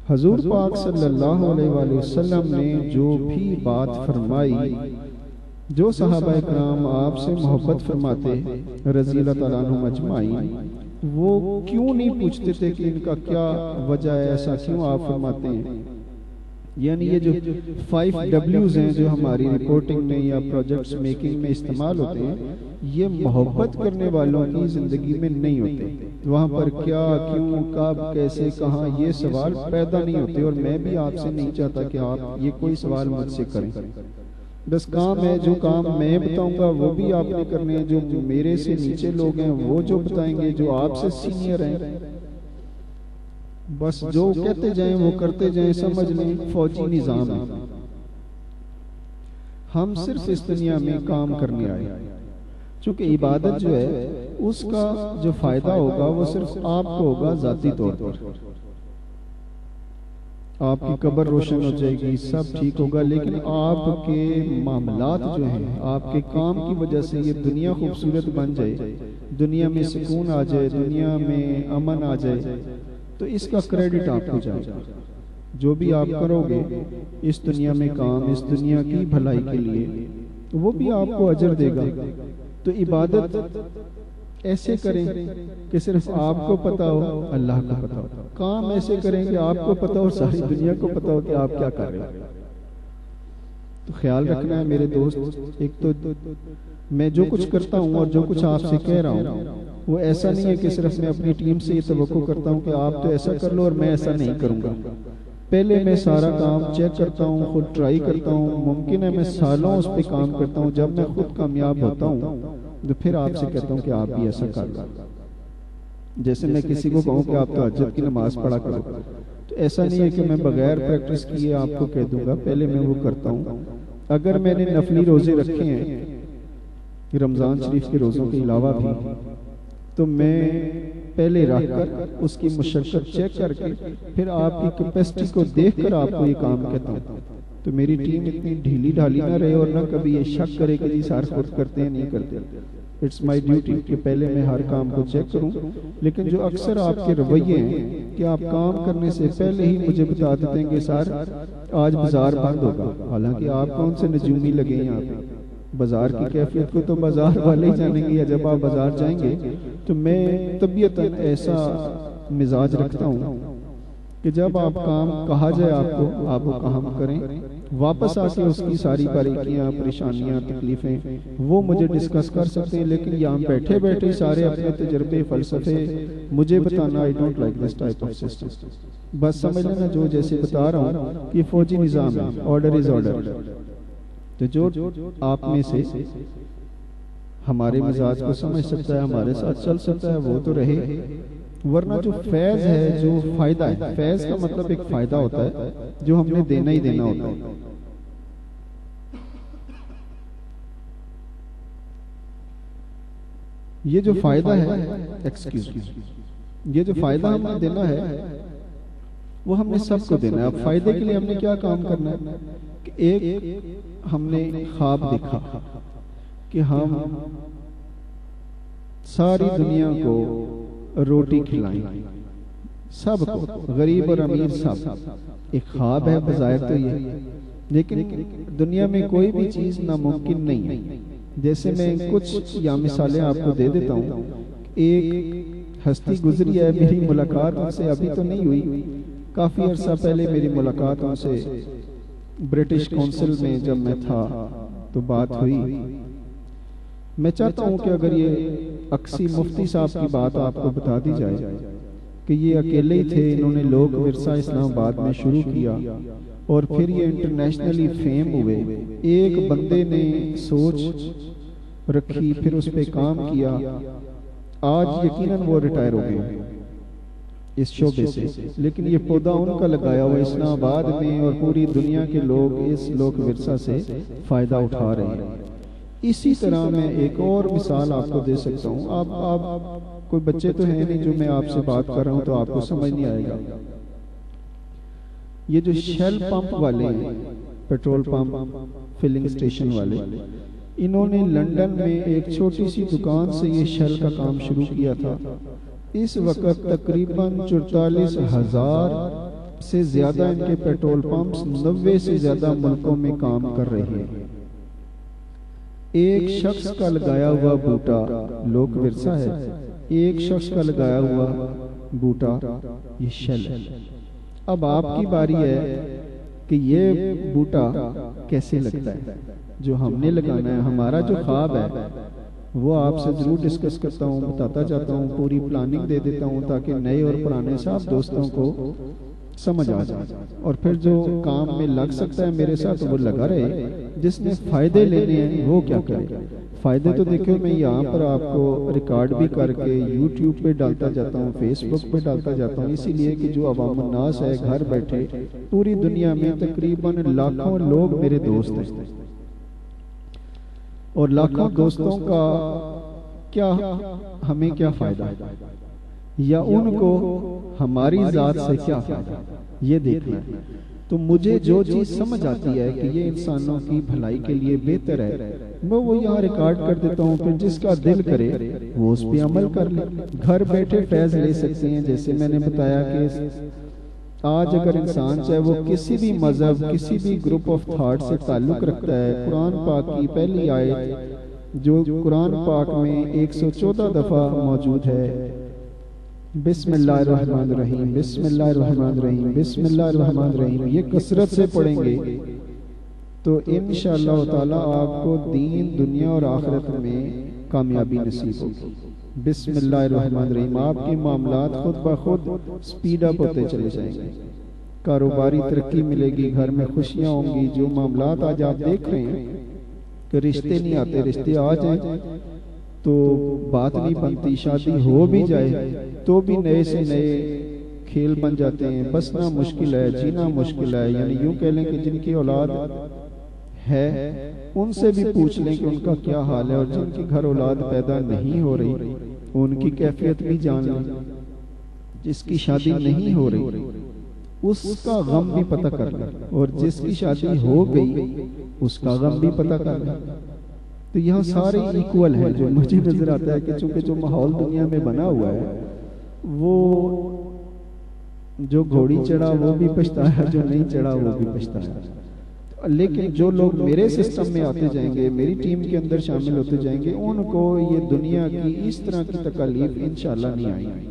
حضور پاک صلی اللہ علیہ وآلہ وسلم نے جو بھی بات فرمائی، جو صحابہ کرام آپ سے محبت فرماتے رضی اللہ تعالیٰ عنہم اجمعین، وہ کیوں نہیں پوچھتے تھے کہ ان کا کیا وجہ ہے، ایسا کیوں آپ فرماتے ہیں؟ یعنی یہ جو 5Ws ہیں جو ہماری رپورٹنگ میں یا پروجیکٹس میکنگ میں استعمال ہوتے ہیں، یہ محبت کرنے والوں کی زندگی میں نہیں ہوتے۔ وہاں پر کیا، کیوں، کب، کیسے، کہاں، یہ سوال پیدا نہیں ہوتے، اور میں بھی آپ سے نہیں چاہتا کہ آپ یہ کوئی سوال مجھ سے کریں۔ بس کام ہے، جو کام میں بتاؤں گا وہ بھی آپ نے کرنے ہیں، جو میرے سے نیچے لوگ ہیں وہ جو بتائیں گے، جو آپ سے سینئر ہیں، بس جو کہتے جائیں وہ کرتے جائیں، سمجھ لیں فوجی نظام ہے۔ ہم صرف اس دنیا میں کام کرنے آئے، چونکہ عبادت جو ہے اس کا جو فائدہ ہوگا وہ صرف آپ کو ہوگا ذاتی طور پر۔ آپ کی قبر روشن ہو جائے گی، سب ٹھیک ہوگا، لیکن آپ کے معاملات جو ہیں، آپ کے کام کی وجہ سے یہ دنیا خوبصورت بن جائے، دنیا میں سکون آ جائے، دنیا میں امن آ جائے، تو اس کا کریڈٹ آپ کو جائے گا۔ جو بھی آپ کرو گے اس دنیا میں کام، اس دنیا کی بھلائی کے لیے، وہ بھی آپ کو اجر دے گا۔ تو عبادت ایسے کریں کہ صرف آپ کو پتا ہو، اللہ کو پتا ہو۔ کام ایسے کریں کہ آپ کو پتا ہو، ساری دنیا کو پتا ہو کہ آپ کیا کر رہے ہیں۔ تو خیال رکھنا ہے میرے دوست، ایک تو میں جو کچھ کرتا ہوں اور جو کچھ آپ سے کہہ رہا ہوں وہ ایسا نہیں ہے کہ صرف میں اپنی ٹیم سے یہ توقع کرتا ہوں کہ آپ تو ایسا کر لو اور میں ایسا نہیں کروں گا۔ پہلے میں سارا کام چیک کرتا ہوں، خود ٹرائی کرتا ہوں، ممکن ہے میں سالوں اس پہ کام کرتا ہوں، جب میں خود کامیاب ہوتا ہوں تو پھر آپ سے کہتا ہوں کہ آپ بھی ایسا کر لو۔ جیسے میں کسی کو کہوں کہ آپ تہجد کی نماز پڑھا کرو، تو ایسا نہیں ہے کہ میں بغیر پریکٹس کیے آپ کو کہہ دوں گا، پہلے میں وہ کرتا ہوں۔ اگر میں نے نفلی روزے رکھے ہیں رمضان شریف کے روزوں کے علاوہ بھی، تو میں پہلے رکھ کر اس کی مشقت چیک کر کے پھر آپ کی کیپیسٹی کو دیکھ کر آپ کو یہ کام کہتا ہوں۔ تو میری ٹیم اتنی ڈھیلی ڈھالی نہ رہے اور نہ کبھی یہ شک کرے کہ جی سار خود کرتے ہیں نہیں کرتے۔ اٹس مائی ڈیوٹی کہ پہلے میں ہر کام کو چیک کروں، لیکن جو اکثر آپ کے رویے ہیں کہ آپ کام کرنے سے پہلے ہی مجھے بتا دیتے ہیں کہ سار آج بازار بند ہوگا، حالانکہ آپ کون سے نجومی لگے ہیں یہاں پہ۔ بازار کی کیفیت کو تو بازار والے ہی جانیں گے، یا جب آپ بازار جائیں گے تو میں طبیعتاً ایسا مزاج رکھتا ہوں کہ جب آپ کام کہا جائے آپ کو، آپ وہ کام کریں، واپس آ کے اس کی ساری باریکیاں، پریشانیاں، تکلیفیں وہ مجھے ڈسکس کر سکتے ہیں، لیکن یہاں بیٹھے بیٹھے سارے اپنے تجربے، فلسفے مجھے بتانا، I don't like this type of system۔ بس سمجھ لینا جو جیسے بتا رہا ہوں کہ فوجی نظام ہے، آرڈر از آرڈر۔ تو جو آپ میں سے ہمارے مزاج کو سمجھ سکتا ہے، ہمارے ساتھ چل سکتا ہے، وہ تو رہے، ورنہ جو فیض ہے، جو فائدہ ہے، فیض کا مطلب ایک فائدہ ہوتا ہے جو ہم نے دینا ہی دینا ہوتا ہے۔ یہ جو فائدہ ہے، یہ جو فائدہ ہم نے دینا ہے وہ ہم نے سب کو دینا ہے۔ اب فائدے کے لیے ہم نے کیا کام کرنا ہے کہ ایک ہم نے خواب دیکھا کہ ہم ساری دنیا کو روٹی کھلائیں، سب کو، غریب اور امیر سب۔ ایک خواب ہے بظاہر تو یہ، لیکن دنیا میں کوئی بھی چیز ناممکن نہیں ہے۔ جیسے میں کچھ یا مثالیں آپ کو دے دیتا ہوں۔ ایک ہستی گزری ہے، میری ملاقات ان سے ابھی تو نہیں ہوئی، کافی عرصہ پہلے میری ملاقات ان سے برٹش کونسل میں جب میں تھا تو بات ہوئی۔ میں چاہتا ہوں کہ اگر یہ اکسی مفتی صاحب کی بات آپ کو بتا دی جائے کہ یہ اکیلے ہی تھے، انہوں نے لوک ورثہ اسلام آباد میں شروع کیا اور پھر یہ انٹرنیشنلی فیم ہوئے۔ ایک بندے نے سوچ رکھی، پھر اس پہ کام کیا، آج یقیناً وہ ریٹائر ہو گئے اس شعبے سے، لیکن یہ پودا ان کا لگایا ہوا اسلام آباد میں، اور پوری دنیا کے لوگ اس لوک ورثہ سے فائدہ اٹھا رہے ہیں۔ اسی طرح میں ایک اور مثال آپ کو دے سکتا ہوں۔ آپ کوئی بچے تو ہیں نہیں جو میں آپ سے بات کر رہا ہوں تو آپ کو سمجھ نہیں آئے گا۔ یہ جو شیل پمپ والے ہیں، پیٹرول پمپ، فلنگ سٹیشن والے، انہوں نے لندن میں ایک چھوٹی سی دکان سے یہ شیل کا کام شروع کیا تھا۔ اس وقت تقریباً 44,000 سے زیادہ ان کے پیٹرول پمپس 90 سے زیادہ ملکوں میں کام کر رہے ہیں۔ ایک شخص کا لگایا ہوا بوٹا لوک ورثہ ہے، ایک شخص کا لگایا ہوا بوٹا یہ شل ہے۔ اب آپ کی باری ہے کہ یہ بوٹا کیسے لگتا ہے جو ہم نے لگانا ہے۔ ہمارا جو خواب ہے وہ آپ سے ضرور ڈسکس کرتا ہوں، بتاتا جاتا ہوں، پوری پلاننگ دے دیتا ہوں تاکہ نئے اور پرانے سب دوستوں کو سمجھ آ جائے، اور پھر جو کام میں لگ سکتا ہے میرے ساتھ وہ لگا رہے، جس نے فائدے لینے ہیں وہ کیا کرے۔ فائدے تو دیکھو میں یہاں پر آپ کو ریکارڈ بھی کر کے یوٹیوب پہ ڈالتا جاتا ہوں، فیس بک پہ ڈالتا جاتا ہوں، اسی لیے کہ جو عوام الناس ہے گھر بیٹھے پوری دنیا میں تقریباً لاکھوں لوگ میرے دوست ہیں، اور لاکھوں دوستوں کا کیا ہمیں کیا فائدہ ہے یا ان کو ہماری ذات سے کیا فائدہ یہ دیکھنا ہے۔ تو مجھے جو چیز سمجھ آتی ہے کہ یہ انسانوں کی بھلائی کے لیے بہتر ہے میں وہ یہاں ریکارڈ کر دیتا ہوں، پھر جس کا دل کرے وہ اس پہ عمل کر لے، گھر بیٹھے فیض لے سکتے ہیں۔ جیسے میں نے بتایا کہ آج اگر انسان چاہے وہ کسی بھی مذہب کسی بھی گروپ آف تھاٹ سے تعلق رکھتا ہے، قرآن پاک کی پہلی آیت جو قرآن پاک میں 114 دفعہ موجود ہے، بسم اللہ الرحمن الرحیم، بسم اللہ الرحمن الرحیم، بسم اللہ الرحمن الرحیم، یہ کثرت سے پڑھیں گے تو انشاءاللہ تعالی آپ کو دین دنیا اور آخرت میں کامیابی نصیب ہوگی۔ بسم اللہ الرحمن الرحیم، آپ کے معاملات خود بخود سپیڈ اپ ہوتے چلے جائیں گے، کاروباری ترقی ملے گی، گھر میں خوشیاں ہوں گی۔ جو معاملات آج آپ دیکھ رہے ہیں کہ رشتے نہیں آتے، رشتے آ جائیں تو بات نہیں بنتی، شادی ہو بھی جائے تو بھی نئے سے نئے کھیل بن جاتے ہیں، بسنا مشکل ہے، جینا مشکل ہے۔ یعنی یوں کہہ لیں کہ جن کی اولاد ہے ان سے بھی پوچھ لیں کہ ان کا کیا حال ہے، اور جن کی گھر اولاد پیدا نہیں ہو رہی ان کی کیفیت بھی جان لیں، جس کی شادی نہیں ہو رہی اس کا غم بھی پتہ کر لیں، اور جس کی شادی ہو گئی اس کا غم بھی پتہ کر لیں۔ تو یہاں سارے ایکول ہیں۔ جو مجھے نظر آتا ہے کہ چونکہ جو ماحول دنیا میں بنا ہوا ہے وہ جو گھوڑی چڑھا وہ بھی پچھتا ہے، جو نہیں چڑھا وہ بھی پچھتا ہے۔ لیکن جو لوگ میرے سسٹم میں آتے جائیں گے، میری ٹیم کے اندر شامل ہوتے جائیں گے، ان کو یہ دنیا کی اس طرح کی تکالیف انشاءاللہ نہیں آئیں گی۔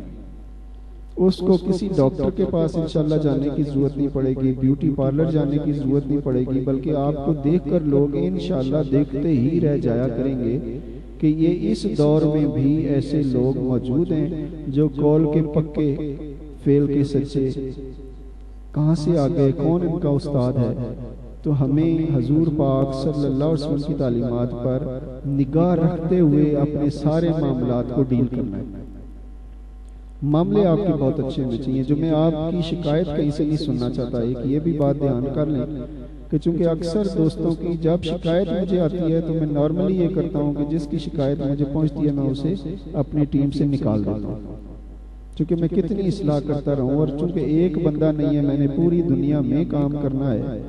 اس کو کسی ڈاکٹر کے پاس انشاءاللہ جانے کی ضرورت نہیں پڑے گی، بیوٹی پارلر جانے کی ضرورت نہیں پڑے گی، بلکہ آپ کو دیکھ کر لوگ انشاءاللہ دیکھتے ہی رہ جایا کریں گے کہ یہ اس دور میں بھی ایسے لوگ موجود ہیں جو قول کے پکے فعل کے سچے، کہاں سے آگئے، کون ان کا استاد ہے۔ تو ہمیں حضور پاک صلی اللہ علیہ وسلم کی تعلیمات پر نگاہ رکھتے ہوئے اپنے سارے معاملات کو ڈیل کرنا ہے۔ معاملے آپ کے بہت اچھے ہونے چاہیے۔ جو میں آپ کی شکایت کہیں سے نہیں سننا چاہتا، ایک یہ بھی بات دھیان کر لیں کہ چونکہ اکثر دوستوں کی جب شکایت مجھے آتی ہے تو میں نارملی یہ کرتا ہوں کہ جس کی شکایت مجھے پہنچتی ہے میں اسے اپنی ٹیم سے نکال دیتا ہوں، چونکہ میں کتنی اصلاح کرتا رہوں، اور چونکہ ایک بندہ نہیں ہے، میں نے پوری دنیا میں کام کرنا ہے۔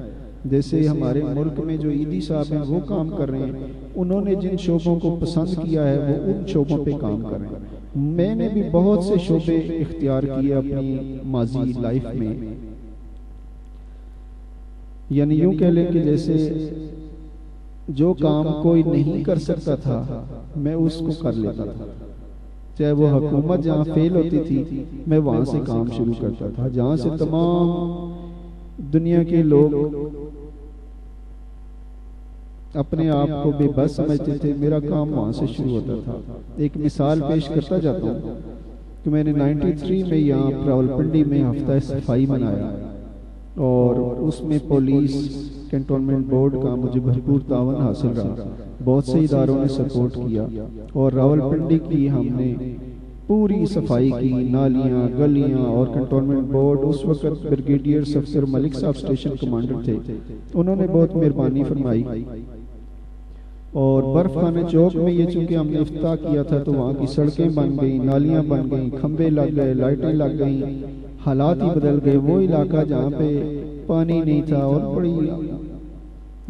جیسے ہمارے ملک میں جو عیدی صاحب ہیں وہ کام کر رہے ہیں، انہوں نے جن شعبوں کو پسند کیا ہے وہ ان شعبوں پہ کام کر رہے ہیں۔ میں نے بھی بہت سے شعبے اختیار کیے اپنی ماضی لائف میں، یعنی یوں کہہ لیں کہ جیسے جو کام کوئی نہیں کر سکتا تھا میں اس کو کر لیتا تھا، چاہے وہ حکومت جہاں فیل ہوتی تھی میں وہاں سے کام شروع کرتا تھا، جہاں سے تمام دنیا کے لوگ اپنے آپ کو بے بس سمجھتے تھے، میرا کام وہاں سے شروع ہوتا تھا۔ ایک مثال پیش کرتا جاتا ہوں کہ میں نے 93 میں یہاں راولپنڈی میں ہفتہ صفائی منایا، اور اس میں پولیس کنٹونمنٹ بورڈ کا مجھے بھرپور تعاون حاصل رہا، بہت سے اداروں نے سپورٹ کیا، اور راولپنڈی کی ہم نے پوری صفائی کی، نالیاں، گلیاں، اور کنٹونمنٹ بورڈ اس وقت بریگیڈیئر افسر ملک صاحب اسٹیشن کمانڈر تھے، انہوں نے بہت مہربانی فرمائی۔ اور برف خانے چوک میں یہ چونکہ ہم نے افتتاح کیا تھا تو وہاں کی سڑکیں بن گئیں، نالیاں بن گئیں، کھمبے لگ گئے، لائٹیں لگ گئیں، حالات ہی بدل گئے۔ وہ علاقہ جہاں پہ پانی نہیں تھا اور بڑی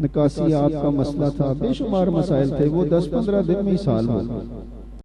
نکاسی آپ کا مسئلہ تھا، بے شمار مسائل تھے، وہ 10-15 دن میں ہی سال ہو گئے۔